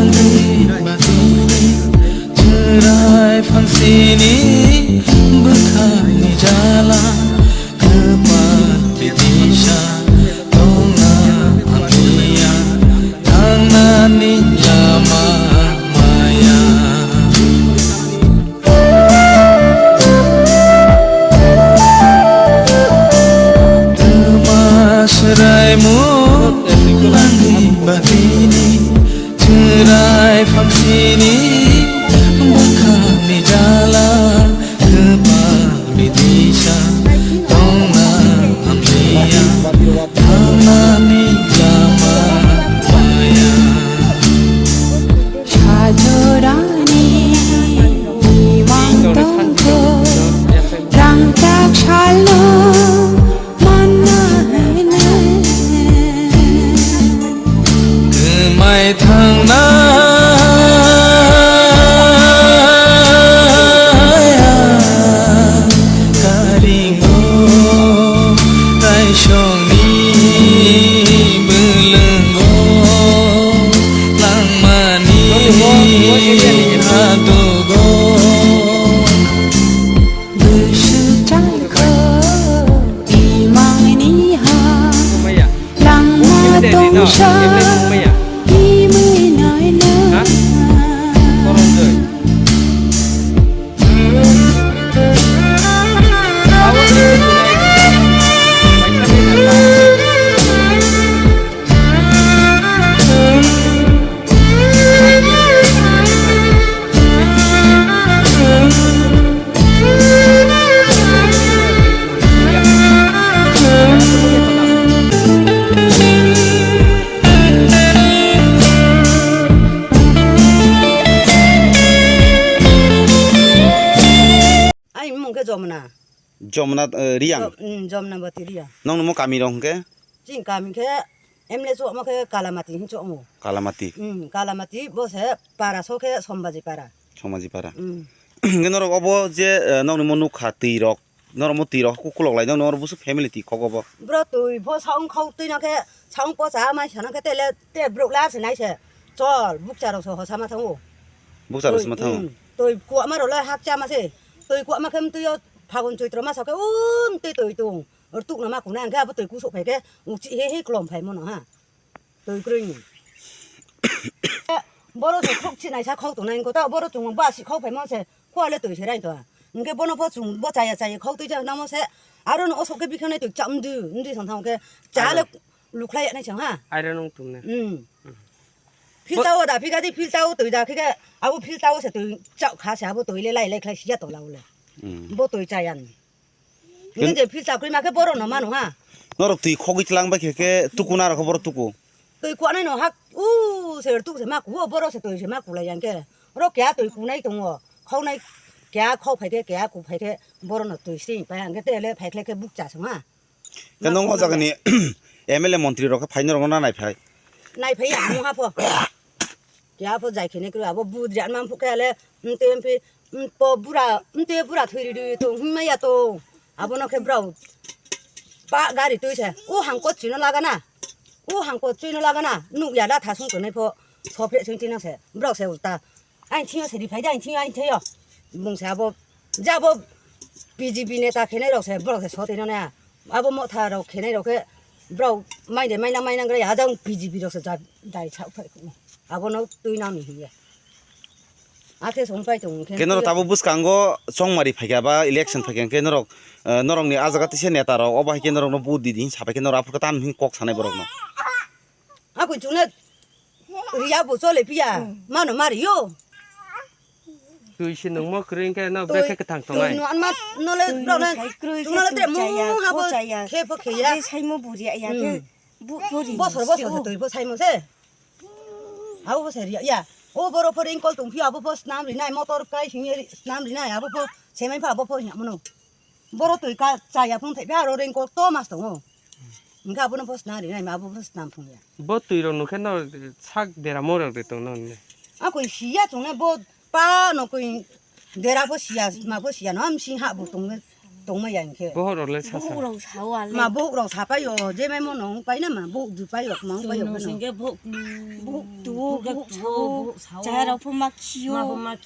langit batini cerai fangsini berkali jalan kepat bidisha tona amia tanani lama maya seraimu langit batini cerai fangsini berkali jalan kepat bidisha tona amia tanani lama maya 사절하니 희망덩고 랑짝 샬롬 만나네 mai thang na karingo tai shong ni belenggo lang mani hadugo 느시장거 이망니하 랑마동샤 Jomna riang jomna bati riang nong mo kami dong ke jing kami ke emle so mo ke kalamati hin so mo kalamati kalamati bo se para so ke sombaji para ngenor obo je nong mo nu khati rok nor mo ti rok ku kulok lai nor busu family ti kogobo bro tui bo saung khau tui na ke saung po sa ma sana ke tele te bro la se nai se chol buk cha ro so ho sama thang o buk cha ro sama thang tui ku ma ro la hak cha ma se tui ku ma kem tui yo 파곤 저희들 마서 그 또 얼뚝 남아 구나 그 아버 또 구속 배게 우치 헤헤 글롬 팔모나 하 또 그러니 뭐로 저 콕치나 자 콕도 난 거다 뭐로 좀 바시 콕 팔모세 코알레 또 세라이도 이게 번호 보중 뭐 자야 자야 콕도 저 나머세 아로는 어서 그 비켜내 또 점드 인디 상상 그 자를 루클라이 나 정하 아이러는 뚱네 필사오다 비가디 필사오 또이다 그게 아부 필사오세 또저 가시 아부 또 일레 라이 클라이 시야 또 나올래 뭐 또 있자얀 이제 필사 그리마 그 보러 너만 와 너로 티 코기 찔랑 바케게 뚜꾸나라 거 보러 뚜꾸 또 이거는 너학우 세르 뚜고 막 우어 보러서 또 이제 막 굴라얀게 이렇게 또 이구나이 동어 거나이 개 코파이데 개 고파이데 보러는 또 있으니 바양 그때래 파이클레게 묵자 정아 그 농어 자가니 MLA 몬트리로 그 파이너로 나 나이파이 나이파이 안 하포 개 아포 자이케네 그 아버 부드잔만 포케래 템피 뭐 부라 부라 토리리 또 흥마야 또 아버너 그 브라우 빠 가리 또 이제 오 한껏 쥐는 나가나 오 한껏 쥐는 나가나 누야라 다 송거네 포 소페 정진나세 브라우 세우다 아니 팅어 세리 파이자 아니 팅어 아니 태요 몽세 아버 자버 비지비네 다 걔네로 세 브라우 세 소대너네 아버 뭐 타로 걔네로 그 브라우 마이데 마이나 그래 야장 비지비로서 자 다이 차고 아버너 뜨이나미 히야 아케 송파이 동 kenoro tabu bus kango songmari phagaba election phagen kenoro norong ni ajaga tise neta ro oba kenoro no budi din sabe kenoro apur katam hin kok sanai borok no aku june riya bo sole pia mano mario cứ xin đúng mất riêng cái nó về cái thằng này nó ăn mắt nó lên nó lên chúng nó lên để mua ha bo khe bo khe ya sai mo buri ya ke bo sor tôi bo sai mo se 아우 bo se riya ya ô boro po ring kol tung phi abo po snam ri nai motor kai singeri snam ri nai abo po semai pha abo po nya mono boro tui ka cha ya phung thai pha ro ring kol to mas tong nga abo no po snam ri nai ma abo po snam phung ya bớt tùy rồi nó cái nó sắc để làm mồi được tụi nó này a koi si ya chung ne bo pa no koi de ra po si ya ma po si ya no am sin ha bo tung 동마 양케 보호를 차사. Bố đầu sáu à mà bộ đầu xả bay rồi dễ mấy món nó bay nữa mà bộ dù bay được món bay được cái nào Bố chú Cha đâu phong mặc chiêu mà